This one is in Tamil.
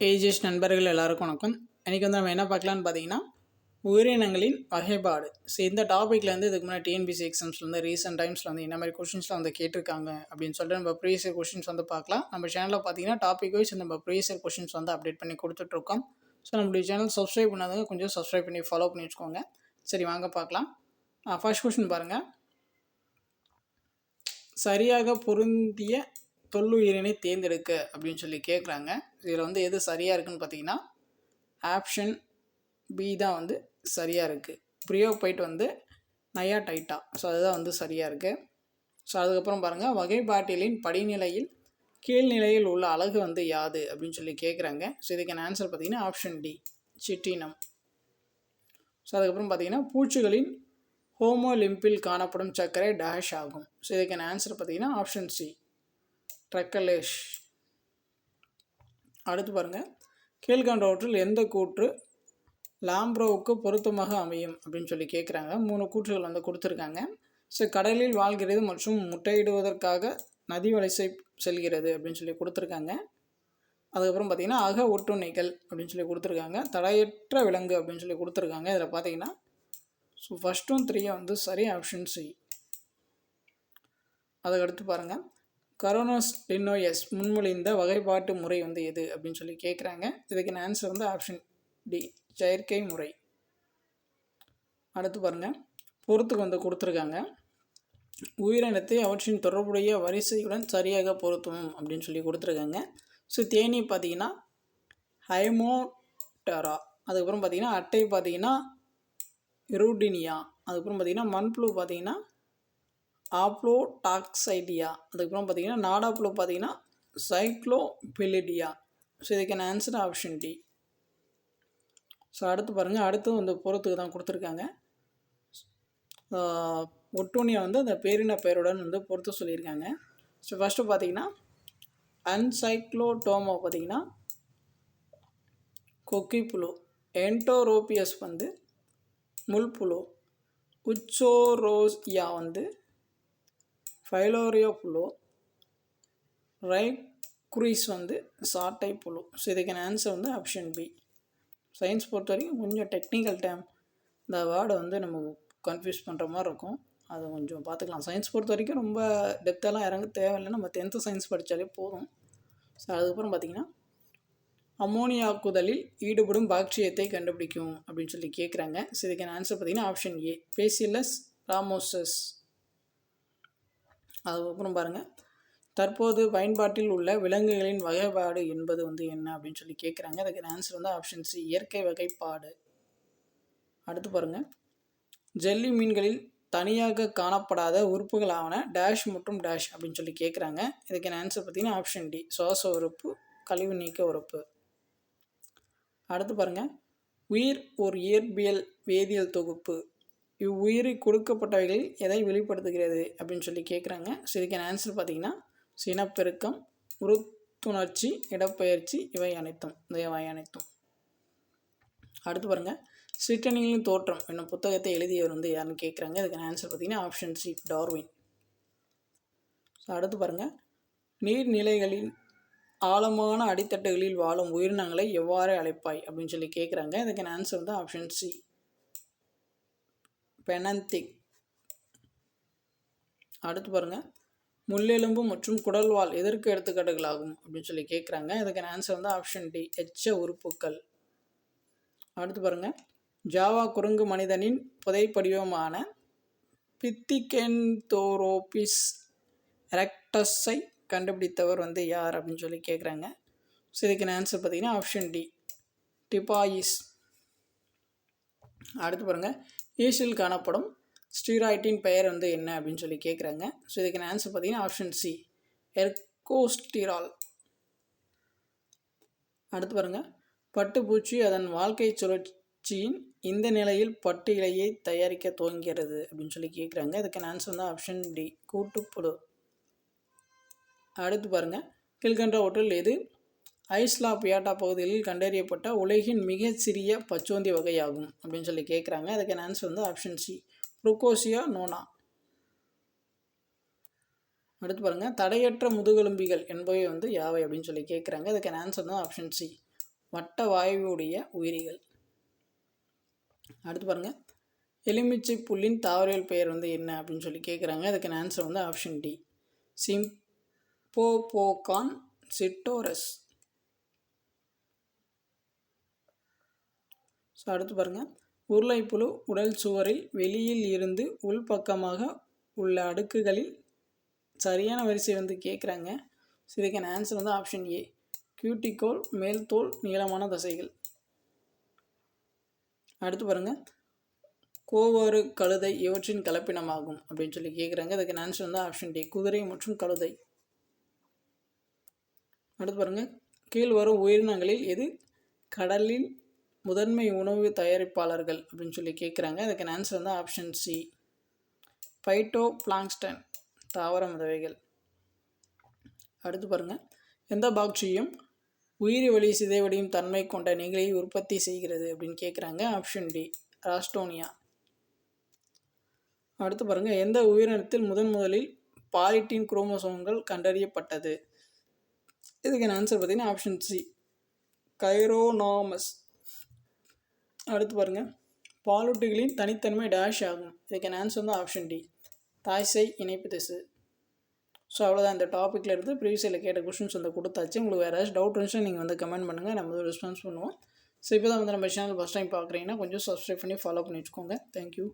ஏஜஸ் நண்பர்கள் எல்லாருக்கும் வணக்கம். இன்றைக்கி வந்து நம்ம என்ன பார்க்கலான்னு பார்த்தீங்கன்னா, உயிரினங்களின் வகைப்பாடு. ஸோ இந்த டாப்பிக்கில் வந்து இதுக்கு முன்னாடி டிஎன்பிசி எக்ஸாம்ஸில் வந்து ரீசெண்ட் டைம்ஸில் வந்து என்ன மாதிரி கொஷின்ஸ்லாம் வந்து கேட்டிருக்காங்க அப்படின்னு சொல்லிட்டு நம்ம ப்ரீவியஸ் கொஷின்ஸ் வந்து பார்க்கலாம். நம்ம சேனலில் பார்த்தீங்கன்னா டாபிக் வைஸ் நம்ம ப்ரீவியஸ் கொஷின்ஸ் வந்து அப்டேட் பண்ணி கொடுத்துட்ருக்கோம். ஸோ நம்மளுடைய சேனல் சப்ஸ்கிரைப் பண்ணாதவங்க கொஞ்சம் சப்ஸ்கிரைப் பண்ணி ஃபாலோ பண்ணி வச்சுக்கோங்க. சரி வாங்க பார்க்கலாம். ஃபர்ஸ்ட் கொஷின் பாருங்கள். சரியாக பொருந்திய தொல்லுயிரினை தேர்ந்தெடுக்க அப்படின்னு சொல்லி கேட்குறாங்க. இதில் வந்து எது சரியாக இருக்குதுன்னு பார்த்தீங்கன்னா ஆப்ஷன் பி தான் வந்து சரியாக இருக்குது. ப்ரியோபைட் வந்து நயாடைட்டா. ஸோ அதுதான் வந்து சரியாக இருக்குது. ஸோ அதுக்கப்புறம் பாருங்கள், வகைப்பாட்டியலின் படிநிலையில் கீழ்நிலையில் உள்ள அலகு வந்து யாது அப்படின்னு சொல்லி கேட்குறாங்க. ஸோ இதுக்கான ஆன்சர் பார்த்தீங்கன்னா ஆப்ஷன் டி சிட்டினம். ஸோ அதுக்கப்புறம் பார்த்தீங்கன்னா பூச்சிகளின் ஹோமோலிம்பில் காணப்படும் சர்க்கரை டேஷ் ஆகும். ஸோ இதுக்கான ஆன்சர் பார்த்தீங்கன்னா ஆப்ஷன் சி ட்ரக்கலேஷ். அடுத்து பாருங்கள், கீழ்கண்டவற்றில் எந்த கூற்று லாம்ப்ரோவுக்கு பொருத்தமாக அமையும் அப்படின்னு சொல்லி கேட்குறாங்க. 3 கூற்றுகள் வந்து கொடுத்துருக்காங்க. ஸோ கடலில் வாழ்கிறது மற்றும் முட்டையிடுவதற்காக நதி வலசை செல்கிறது அப்படின்னு சொல்லி கொடுத்துருக்காங்க. அதுக்கப்புறம் பார்த்திங்கன்னா அக ஒட்டுண்ணிகள் அப்படின்னு சொல்லி கொடுத்துருக்காங்க. தடையற்ற விலங்கு அப்படின்னு சொல்லி கொடுத்துருக்காங்க. இதில் பார்த்தீங்கன்னா ஸோ ஃபஸ்ட்டும் 3 வந்து சரி, ஆப்ஷன் சி. அதுக்கடுத்து பாருங்கள், கரோனஸ் லினோயஸ் முன்மொழிந்த வகைப்பாட்டு முறை வந்து எது அப்படின்னு சொல்லி கேட்குறாங்க. இதுக்கான ஆன்சர் வந்து ஆப்ஷன் டி செயற்கை முறை. அடுத்து பாருங்கள், பொறுத்துக்கு வந்து கொடுத்துருக்காங்க. உயிரினத்தை அவற்றின் தொடர்புடைய வரிசையுடன் சரியாக பொருத்தணும் அப்படின்னு சொல்லி கொடுத்துருக்காங்க. ஸோ தேனி பார்த்தீங்கன்னா ஹைமோட்டரா. அதுக்கப்புறம் பார்த்தீங்கன்னா அட்டை பார்த்தீங்கன்னா இருடினியா. அதுக்கப்புறம் பார்த்தீங்கன்னா மண்புழு பார்த்தீங்கன்னா ஆப்ளோடாக்சைடியா. அதுக்கப்புறம் பார்த்தீங்கன்னா நாடாப்புழு பார்த்தீங்கன்னா சைக்ளோபெலிடியா. ஸோ இதுக்கான ஆன்சர் ஆப்ஷன் டி. ஸோ அடுத்து பாருங்கள், அடுத்து வந்து பொறுத்துக்கு தான் கொடுத்துருக்காங்க. ஒட்டுண்ணியை வந்து அந்த பேரின பெயருடன் வந்து பொறுத்து சொல்லியிருக்காங்க. ஸோ ஃபஸ்ட்டு பார்த்தீங்கன்னா அன்சைக்ளோடோமா பார்த்தீங்கன்னா கொக்கி புழு, என்டோரோபியஸ் வந்து முள்புழு, உச்சோரோசியா வந்து ஃபைலோரியோ புழு, ரைக்ரூஸ் வந்து சாட்டை புழு. ஸோ இதுக்கான ஆன்சர் வந்து ஆப்ஷன் பி. சயின்ஸ் பொறுத்த வரைக்கும் கொஞ்சம் டெக்னிக்கல் டேம் இந்த வேர்டை வந்து நம்ம கன்ஃபியூஸ் பண்ணுற மாதிரி இருக்கும். அதை கொஞ்சம் பார்த்துக்கலாம். சயின்ஸ் பொறுத்த வரைக்கும் ரொம்ப டெப்த்தெல்லாம் இறங்க தேவையில்லை, நம்ம 10th சயின்ஸ் படித்தாலே போதும். ஸோ அதுக்கப்புறம் பார்த்திங்கன்னா அமோனியாக்குதலில் ஈடுபடும் பாக்டீரியத்தை கண்டுபிடிக்கும் அப்படின்னு சொல்லி கேட்குறாங்க. ஸோ இதுக்கான ஆன்சர் பார்த்திங்கன்னா ஆப்ஷன் ஏ பேசிலஸ் ராமோசஸ். அதுக்கப்புறம் பாருங்கள், தற்போது பயன்பாட்டில் உள்ள விலங்குகளின் வகைப்பாடு என்பது வந்து என்ன அப்படின்னு சொல்லி கேட்குறாங்க. அதுக்கான ஆன்சர் வந்து ஆப்ஷன் சி இயற்கை வகைப்பாடு. அடுத்து பாருங்கள், ஜெல்லி மீன்களில் தனியாக காணப்படாத உறுப்புகளான டேஷ் மற்றும் டேஷ் அப்படின்னு சொல்லி கேட்குறாங்க. இதுக்கான ஆன்சர் பார்த்தீங்கன்னா ஆப்ஷன் டி சுவாச உறுப்பு, கழிவு நீக்க உறுப்பு. அடுத்து பாருங்கள், உயிர் ஒரு இயற்பியல் வேதியியல் தொகுப்பு. இவ்வுயிரி கொடுக்கப்பட்டவைகளில் எதை வெளிப்படுத்துகிறது அப்படின்னு சொல்லி கேட்குறாங்க. ஸோ இதுக்கான ஆன்சர் பார்த்தீங்கன்னா இனப்பெருக்கம், உறுத்துணர்ச்சி, இடப்பெயர்ச்சி, இவை அனைத்தும். அடுத்து பாருங்கள், சிற்றணிகளின் தோற்றம் என்னும் புத்தகத்தை எழுதியவர் வந்து யாருன்னு கேட்குறாங்க. இதுக்கான ஆன்சர் பார்த்தீங்கன்னா ஆப்ஷன் சி டார்வின். ஸோ அடுத்து பாருங்கள், நீர்நிலைகளின் ஆழமான அடித்தட்டுகளில் வாழும் உயிரினங்களை எவ்வாறு அழைப்பாய் அப்படின்னு சொல்லி கேட்குறாங்க. இதுக்கான ஆன்சர் வந்து ஆப்ஷன் சி பெனந்திக். அடுத்து பாருங்கள், முள்ளெலும்பு மற்றும் குடல்வால் எதற்கு எடுத்துக்காட்டுகளாகும் அப்படின்னு சொல்லி கேட்குறாங்க. இதுக்கான ஆன்சர் வந்து ஆப்ஷன் டி எச்ச உறுப்புக்கள். அடுத்து பாருங்கள், ஜாவா குரங்கு மனிதனின் புதைப்படிவமான பித்திகென்தோரோபிஸ் எரெக்டஸை கண்டுபிடித்தவர் வந்து யார் அப்படின்னு சொல்லி கேட்குறாங்க. ஸோ இதுக்கான ஆன்சர் பார்த்தீங்கன்னா ஆப்ஷன் டி டிபாயிஸ். அடுத்து பாருங்கள், ஈஸ்டில் காணப்படும் ஸ்டீராய்டின் பெயர் வந்து என்ன அப்படின்னு சொல்லி கேட்குறாங்க. ஸோ இதுக்கான ஆன்சர் பார்த்தீங்கன்னா ஆப்ஷன் சி எர்கோஸ்டிரால். அடுத்து பாருங்கள், பட்டுப்பூச்சி அதன் வாழ்க்கை சுழற்சியின் இந்த நிலையில் பட்டு இலையை தயாரிக்க துவங்கிறது அப்படின்னு சொல்லி கேட்குறாங்க. இதுக்கான ஆன்சர் வந்து ஆப்ஷன் டி கூட்டுப்புழு. அடுத்து பாருங்கள், கீழ்கண்ட ஒற்றில் எது ஐஸ்லாபியாட்டா பகுதிகளில் கண்டறியப்பட்ட உலகின் மிக சிறிய பச்சோந்தி வகையாகும் அப்படின்னு சொல்லி கேட்குறாங்க. அதுக்கான ஆன்சர் வந்து ஆப்ஷன் சி ப்ரொகோசியா நோனா. அடுத்து பாருங்கள், தடையற்ற முதுகெலும்பிகள் என்பவை வந்து யாவை அப்படின்னு சொல்லி கேட்குறாங்க. அதுக்கான ஆன்சர் தான் ஆப்ஷன் சி வட்ட வாயுடைய உயிரிகள். அடுத்து பாருங்கள், எலுமிச்சை புல்லின் தாவரவியல் பெயர் வந்து என்ன அப்படின்னு சொல்லி கேட்குறாங்க. அதுக்கான ஆன்சர் வந்து ஆப்ஷன் டி, சிம்போபோகான் சிட்டோரஸ். ஸோ அடுத்து பாருங்கள், உருளைப்புழு உடல் சுவரில் வெளியில் இருந்து உள்பக்கமாக உள்ள அடுக்குகளில் சரியான வரிசை வந்து கேட்குறாங்க. ஸோ இதுக்கான ஆன்சர் வந்து ஆப்ஷன் ஏ, கியூட்டிகோல் மேல் தோல் நீளமான தசைகள். அடுத்து பாருங்கள், கோவாறு கழுதை இவற்றின் கலப்பினமாகும் அப்படின்னு சொல்லி கேட்குறாங்க. அதுக்கான ஆன்சர் வந்து ஆப்ஷன் டி, குதிரை மற்றும் கழுதை. அடுத்து பாருங்கள், கீழ் வரும் உயிரினங்களில் எது கடலில் முதன்மை உணவு தயாரிப்பாளர்கள் அப்படின்னு சொல்லி கேட்குறாங்க. அதுக்கான ஆன்சர் வந்து ஆப்ஷன் சி, பைட்டோ பிளாங்க்டன் தாவர மிதவைகள். அடுத்து பாருங்கள், எந்த பாக்டீரியம் உயிரி வழி சிதைவடையும் தன்மை கொண்ட நெகிழியை உற்பத்தி செய்கிறது அப்படின்னு கேட்குறாங்க. Option D, Ralstonia. அடுத்து பாருங்கள், எந்த உயிரினத்தில் முதலில் பாலிட்டீன் குரோமோசோம்கள் கண்டறியப்பட்டது? இதுக்கான ஆன்சர் பார்த்தீங்கன்னா ஆப்ஷன் சி, கைரோனாமஸ். அடுத்து பாருங்கள், பாலூட்டிகளின் தனித்தன்மை டேஷ் ஆகும். இதுக்கான ஆன்சர் வந்து ஆப்ஷன் டி, தாய்சை இணைப்பு திசு. ஸோ அவ்வளோதான், இந்த டாப்பிக்கில் இருந்து ப்ரீவியஸில் கேட்ட கொஷின்ஸ் வந்து கொடுத்தாச்சு. உங்களுக்கு வேறு ஏதாச்சும் டவுட் இருந்துச்சுன்னா நீங்கள் வந்து கமெண்ட் பண்ணுங்கள், நம்ம வந்து ரெஸ்பான்ஸ் பண்ணுவோம். ஸோ இப்போ தான் வந்து நம்ம சேனல் ஃபஸ்ட் டைம் பார்க்குறீங்கன்னா கொஞ்சம் சப்ஸ்கிரைப் பண்ணி ஃபாலோ பண்ணி வச்சுக்கோங்க. தேங்க்யூ.